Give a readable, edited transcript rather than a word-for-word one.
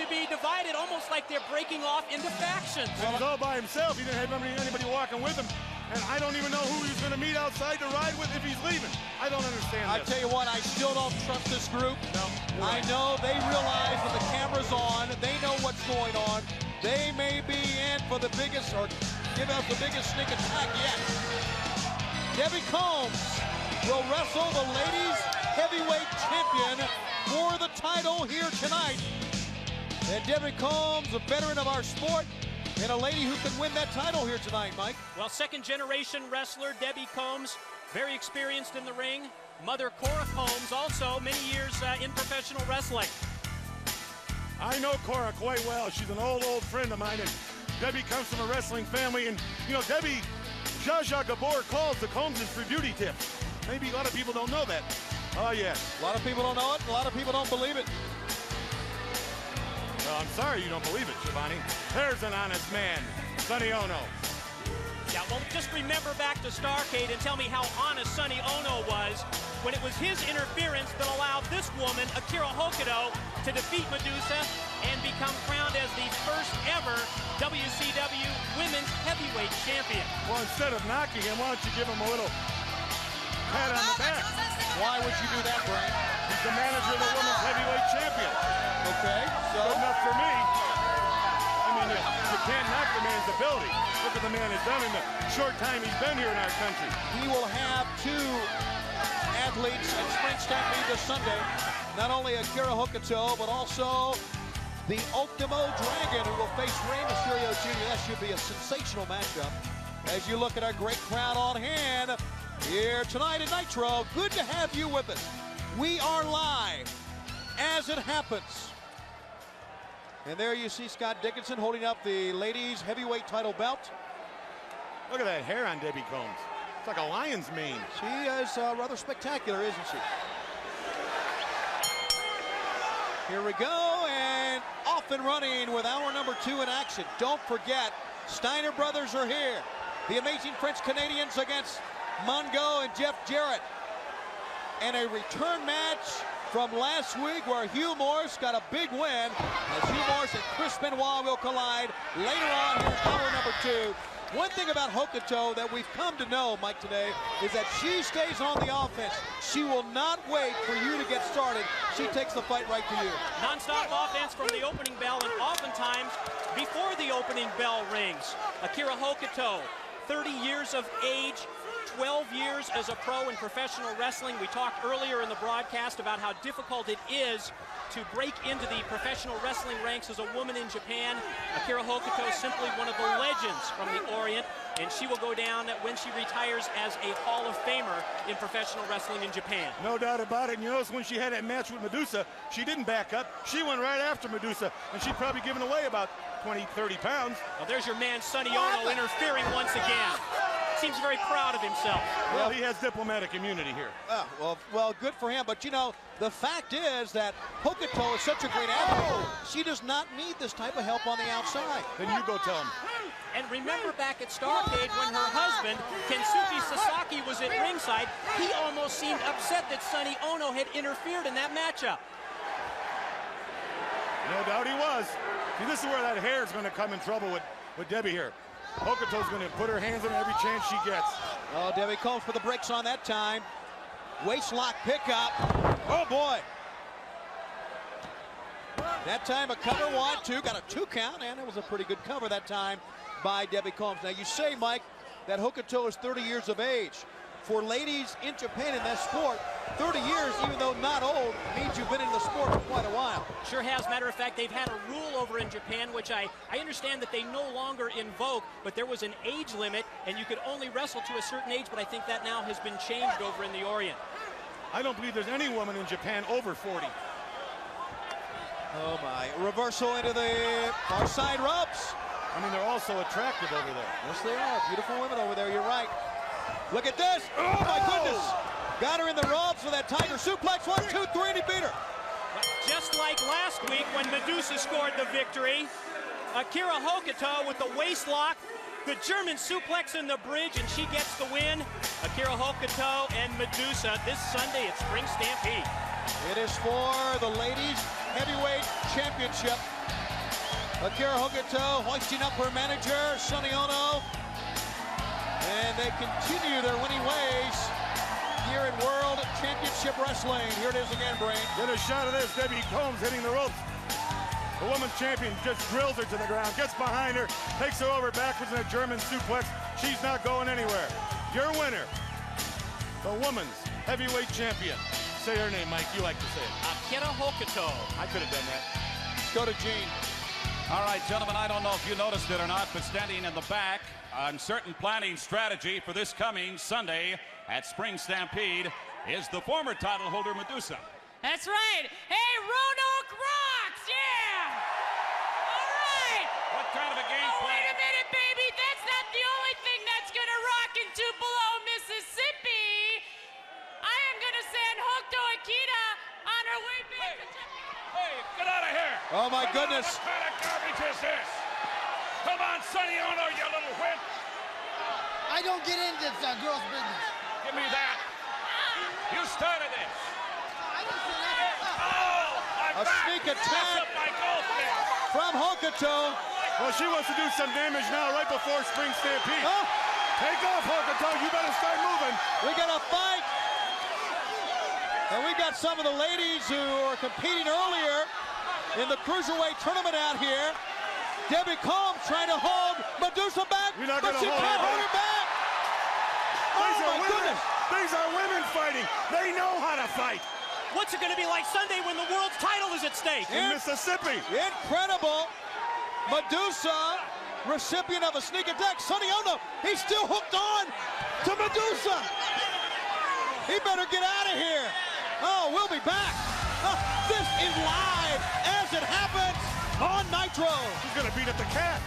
to be divided, almost like they're breaking off into factions. He was all by himself. He didn't have anybody walking with him. And I don't even know who he's going to meet outside to ride with if he's leaving. I don't understand I this. tell you what, I still don't trust this group. No. I know they realize when the camera's on, they know what's going on. They may be in for the biggest, or give us the biggest sneak attack yet. Debbie Combs will wrestle the ladies heavyweight champion for the title here tonight. And Debbie Combs, a veteran of our sport, and a lady who can win that title here tonight, Mike. Well, second-generation wrestler Debbie Combs, very experienced in the ring. Mother Cora Combs, also many years in professional wrestling. I know Cora quite well. She's an old friend of mine, and Debbie comes from a wrestling family. And, you know, Debbie, Zsa Zsa Gabor calls the Combses for beauty tips. Maybe a lot of people don't know that. Oh, yes. A lot of people don't know it, a lot of people don't believe it. Well, I'm sorry you don't believe it, Shivani. There's an honest man, Sonny Ono. Yeah, well, just remember back to Starrcade and tell me how honest Sonny Ono was when it was his interference that allowed this woman, Akira Hokuto, to defeat Medusa and become crowned as the first ever WCW Women's Heavyweight Champion. Well, instead of knocking him, why don't you give him a little pat on the back? Why would you do that, Brian? He's the manager of the Women's Heavyweight Champion. Okay, so Good enough for me. I mean, you can't knock the man's ability. Look what the man has done in the short time he's been here in our country. he will have two athletes at Spring Stampede this Sunday. Not only Akira Hokuto, but also the Ultimo Dragon, who will face Rey Mysterio Jr. That should be a sensational matchup. As you look at our great crowd on hand here tonight at Nitro, good to have you with us. We are live as it happens. And there you see Scott Dickinson holding up the ladies heavyweight title belt. Look at that hair on Debbie Combs. It's like a lion's mane. She is rather spectacular, isn't she? Here we go, and off and running with hour number 2 in action. Don't forget, Steiner brothers are here. The amazing French-Canadians against Mongo and Jeff Jarrett. And a return match from last week where Hugh Morris got a big win, as Hugh Morris and Chris Benoit will collide later on here in hour number 2. One thing about Hokuto that we've come to know, Mike, today, is that she stays on the offense. She will not wait for you to get started. She takes the fight right to you. Non-stop offense from the opening bell, and oftentimes before the opening bell rings. Akira Hokuto, 30 years of age, 12 years as a pro in professional wrestling. We talked earlier in the broadcast about how difficult it is to break into the professional wrestling ranks as a woman in Japan. Akira Hokuto is simply one of the legends from the Orient, and she will go down when she retires as a Hall of Famer in professional wrestling in Japan. No doubt about it. And you notice when she had that match with Medusa, she didn't back up. She went right after Medusa, and she'd probably given away about 20, 30 pounds. Well, there's your man, Sonny Ono, interfering once again. Seems very proud of himself. Well, he has diplomatic immunity here. Well, good for him. But, you know, the fact is that Hokuto is such a great athlete. She does not need this type of help on the outside. Then you go tell him. And remember back at Starrcade when her husband, Kensuke Sasaki, was at ringside, he almost seemed upset that Sonny Ono had interfered in that matchup. No doubt he was. See, this is where that hair is going to come in trouble with Debbie here. Hokuto's going to put her hands on every chance she gets. Oh, Debbie Combs for the brakes on that time. Waist lock pickup. Oh, boy. That time a cover, 1, 2, got a 2 count, and it was a pretty good cover that time by Debbie Combs. Now, you say, Mike, that Hokuto is 30 years of age. For ladies in Japan in that sport, 30 years, even though not old, means you've been in the sport for quite a while. Sure has. Matter of fact, they've had a rule over in Japan, which I understand that they no longer invoke, but there was an age limit, and you could only wrestle to a certain age, but I think that now has been changed over in the Orient. I don't believe there's any woman in Japan over 40. Oh, my. Reversal into the far side ropes. I mean, they're all so attractive over there. Yes, they are. Beautiful women over there. You're right. Look at this. Oh, my goodness. Got her in the ropes with that tiger suplex. 1, 2, 3, and he beat her. Just like last week when Medusa scored the victory, Akira Hokuto with the waist lock, the German suplex in the bridge, and she gets the win. Akira Hokuto and Medusa this Sunday at Spring Stampede. It is for the ladies heavyweight championship. Akira Hokuto hoisting up her manager, Sonny Ono. And they continue their winning ways here in World Championship Wrestling. Here it is again, Brain. Get a shot of this. Debbie Combs hitting the ropes. The women's champion just drills her to the ground, gets behind her, takes her over backwards in a German suplex. She's not going anywhere. Your winner, the women's heavyweight champion. Say her name, Mike. You like to say it. Akira Hokuto. I could have done that. Let's go to Gene. All right, gentlemen, I don't know if you noticed it or not, but standing in the back on certain planning strategy for this coming Sunday at Spring Stampede is the former title holder, Medusa. That's right. Hey, Roanoke rocks, yeah! All right! What kind of a game Oh, plan? wait a minute, baby. That's not the only thing that's gonna rock in Tupelo, Mississippi. I am gonna send Hokuto Akira on her way back to Japan. Hey, get out of here! Oh, my Come goodness. On, what kind of garbage is this? Come on, Sonny Ono, you little wimp! I don't get into this girl's business. Give me that! You started this! I didn't say that. Oh, A sneak attack my golf stick! from Hokuto. Well, she wants to do some damage now right before Spring Stampede. Oh, Take off, Hokuto. You better start moving. we got a fight. And we got some of the ladies who are competing earlier in the Cruiserweight tournament out here. Debbie Combs trying to hold Medusa back, You're not but gonna she hold can't her hold her back. These Oh, are my women. goodness. These are women fighting. They know how to fight. What's it going to be like Sunday when the world's title is at stake? In Mississippi. Incredible. Medusa, recipient of a sneak attack. Sonny Ono, he's still hooked on to Medusa. He better get out of here. Oh, we'll be back. This is live as it happens on Nitro. She's gonna beat up the cat.